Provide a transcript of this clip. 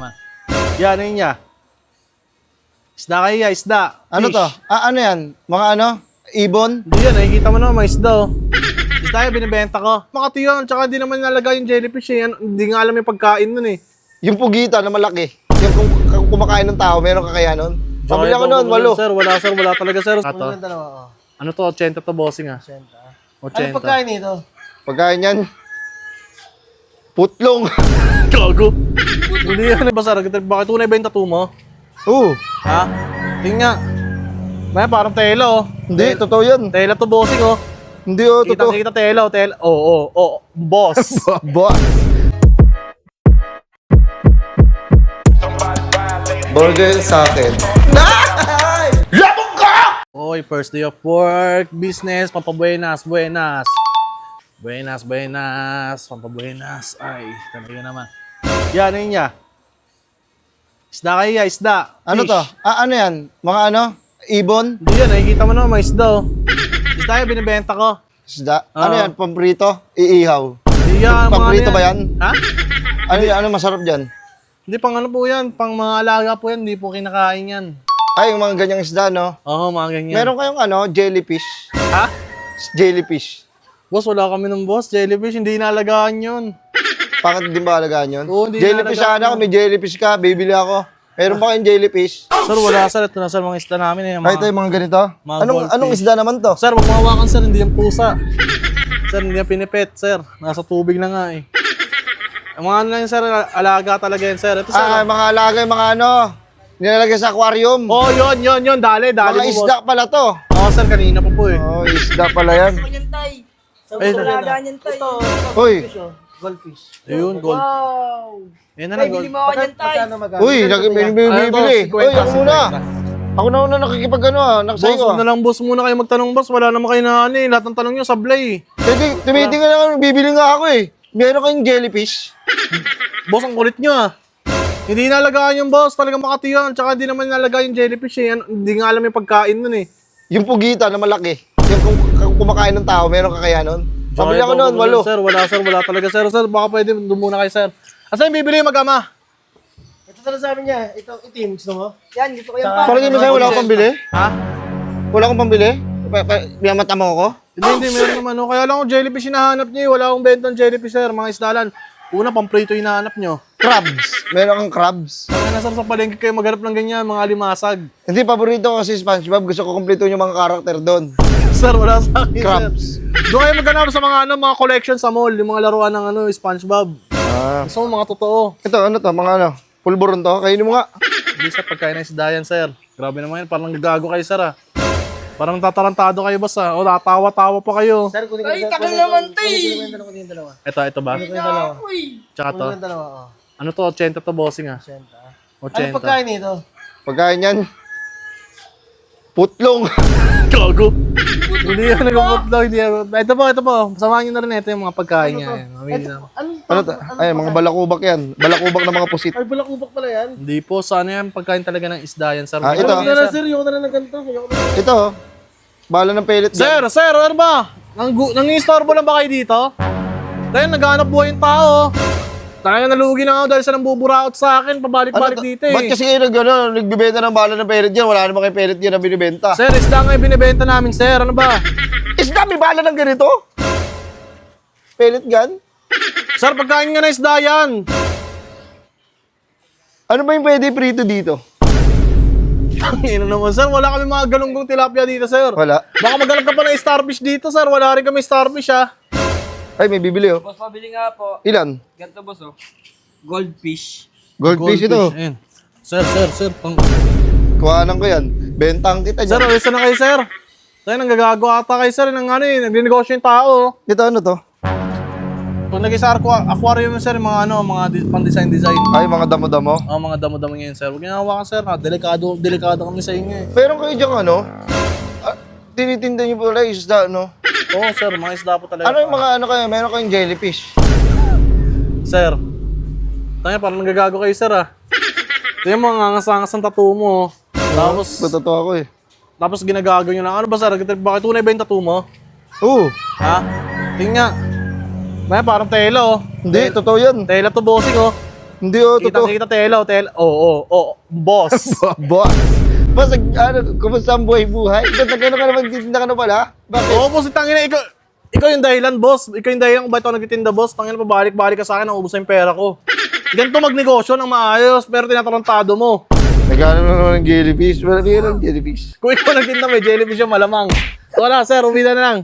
naman. Yan, ano niya? Isda kayo, isda. Ano Fish. to? Ano yan? Mga ano? Ibon? Hindi yan, nakikita mo naman, may isda oh. Isda yung binibenta ko. Makati yun, tsaka di naman nalagay yung jellyfish eh. Hindi nga alam yung pagkain nun eh. Yung pugita na malaki. Yung kung kumakain ng tao, meron kakayanon. Pabili ako noon, 8. Sir, wala talaga sir. Ato. Yung dalawa, Ano to, 80 to bossing ah. 80. Ano pagkain nito? Pagkain yan, putlong. Gago. Hindi yan ba sir? Bakit tunay ba yung tattoo mo? Ha? Tingnan nga. May parang tela oh. Hindi, totoo yan. Tela to bossing oh. Hindi totoo. Kita tela oh, tela. Boss. Boss. Burger sa akin. Oy, first day of work, business, pampabuenas, buenas. Pampabuenas. Ay, talaga naman. Yan, ano niya? Isda kayo, isda. Ano Fish. to? Ano yan? Mga ano? Ibon? Hindi yan, nakikita mo naman, may isda oh. Isda yung binibenta ko. Isda? Ano yan? Pamprito? Iihaw? Hindi yan, mga Pamprito ano ba yan? Ha? Ano yan? Ano masarap dyan? Hindi, pang ano po yan, pang mga alaga po yan, hindi po kinakain yan. Ay, yung mga ganyang isda, no? Oo, mga ganyan. Meron kayong ano? Jellyfish? Ha? Jellyfish. Boss, wala kami ng boss. Jellyfish, hindi inalagaan yun. Bakit din ba alagaan yun? Oo, hindi Jellyfish inalagaan sana ako. May jellyfish ka. Bibili ako. Meron ba kayong jellyfish? Sir, wala sir. Ito na sir, mga isda namin eh. Ay, ito yung mga ganito. Mga Anong goldfish. isda naman to? Sir, wag mahawakan sir, hindi yan pusa. Sir, hindi yan pinipet, sir. Nasa tubig na nga eh. Ang mga ano lang yun, sir, alaga talaga yan, sir. Ito, sir. Mga alaga, yung mga ano. Nilalagay sa aquarium. Oh, yun. Dali Mga mo, isda pala to. boss. Oo, sir, kanina pa po eh. Oh, isda pala yan. Yan, tay. Sa Ay, alagaan yan, tay. Ito, Uy. goldfish. Ayun, gold. Wow! Yan na Tay, na, bili gold. mo ako yan, tay. Uy, bibili. Uy, ako muna. 50. Ako na una nakikipag ano Boss, nakasay ko. na lang boss muna kayo magtanong, boss. Wala naman kayo na ano eh. Lahat ng tanong nyo, sablay eh. Tumitingin na kami, bibili nga ako eh. Meron kayong jellyfish? Boss, ang kulit nyo ah. Hindi nalagaan yung boss, talagang makati yun. Tsaka hindi naman nalagaan yung jellyfish eh. Hindi nga alam yung pagkain nun eh. Yung pugita na malaki. Yung kung kumakain ng tao, meron kakayanon. Pabili ako noon, 8. Sir, wala talaga sir. Sir, baka pwede doon muna kayo sir. Asan yung bibili yung mag-ama? Ito talaga sa amin niya. Ito, itim. Gusto mo? Yan, dito ko yan pa. Palagay mo sa'yo, wala akong pambili? Ha? Wala akong pambili? Binamata mo ako? Hindi, meron naman. No? Kaya lang kung jellyfish hinahanap nyo eh. Wala akong bentang jellyfish sir, mga isdalan. Una, pamprito hinahanap nyo. Crabs. Meron kang crabs. Kaya na sir, sa palengke kayo maghanap ng ganyan, mga limasag. Hindi, paborito ko kasi SpongeBob. Gusto ko kumpleto yung mga karakter doon. Sir, wala sa akin Crabs. sir. Doon kayo maghanap sa mga mga collection sa mall, yung mga laruan ng SpongeBob. Gusto mo mga totoo. Ito, ano to? Mga ano? Pulburon to? Kainin mo nga. Hindi sa pagkain ng isda yan, sir. Grabe naman yan, parang nagago kayo sir ah. Parang tatarantado kayo boss ah. O, tatawa-tawa pa kayo. Sir, kunin ko Ay, sir. tagal naman, tay. Kunin yung dalawa. Ito ba? Kunin yung dalawa. Tsaka to. Kunin yung dalawa, Ano to? 80 to bossing ah. 80. 80. Ano pagkain nito? Pagkain yan, putlong. Gago. Hindi yan nagpuputlaw. Ito po. Samahan nyo na rin ito yung mga pagkain niya. Mamili na. Ano to? Ay, mga balakubak yan. Balakubak ng mga pusit. Ay, balakubak pala yan. Hindi po, sana yan pagkain talaga ng isda yan, sir. Ito. Ayoko na lang, sir. Ayoko na lang ng ganito. Ayoko na lang. Ito, bala ng pellet gun. Sir, ano ba? Nang-istorbo lang ba kayo dito? Tayo, naghahanap buhay yung tao. Tayo, nalugi na nga dahil sa nambuburaot sa akin. Pabalik-balik dito eh. Ba't kasi kayo nagbibenta ng bala ng pellet dyan? Wala naman kayong pellet dyan na binibenta. Sir, isda nga yung binibenta namin, sir. Ano ba? Isda, may bala ng ganito? Pellet gun? Sir, pagkain nga na isda yan. Ano ba yung pwede prito dito? Ano naman, sir? Wala kami mga galunggong tilapia dito, sir. Wala. Baka maghanap ka pa ng starfish dito, sir. Wala rin kami starfish, ha. Ay, may bibili oh. Boss, pabili nga po. Ilan? Ganito, boss, oh. Goldfish. Goldfish ito. Ayan. Sir. Kuhanan ko yan. Bentang kita Sir, dyan. alis na kayo, sir. Tayo, nanggagago ata kayo, sir. Nagninegosyo yung tao. Ito ano to? Kung lagi sa aquarium, sir, mga pang-design. Ay, mga damo-damo. Mga damo-damo ngayon, sir. Huwag niyo hawakan, sir. Delikado kami sa inyo, eh. Meron kayo dyan ano? Tinitinda niyo pala isda, no? Oo, sir. Mga isda po talaga. Ano yung mga ano kayo? Meron kayong jellyfish? Sir. Tayo, parang nanggagago kayo, sir, ah. Ito yung mga angas-angas ng tattoo mo. Tapos, Totoo ako eh. tapos ginagago nyo lang. Ano ba, sir? Bakit tunay ba yung tattoo mo? Oo. Ha? Tingnan nga. May parang tela, oh. Hindi, totoo yan. Tela to bossing, oh. Hindi totoo. Kita telo. Oo, boss. Boss. Boss, kumusta ang buhay-buhay? Ba't nagkano ka naman, titinda ka na pala? Bakit? Oo, boss, tangina, ikaw yung dahilan, boss. Ikaw yung dahilan kung bakit ako nagtitinda, boss. Tangina, pabalik-balik ka sa akin, naubos na yung pera ko. Ganito magnegosyo ng maayos, pero tinatarantado mo. Nagkano na naman ng jellyfish? Wala bigyan ng jellyfish. Kung ikaw nagtinda, may jellyfish yung malamang. Wala, sir, umida na lang.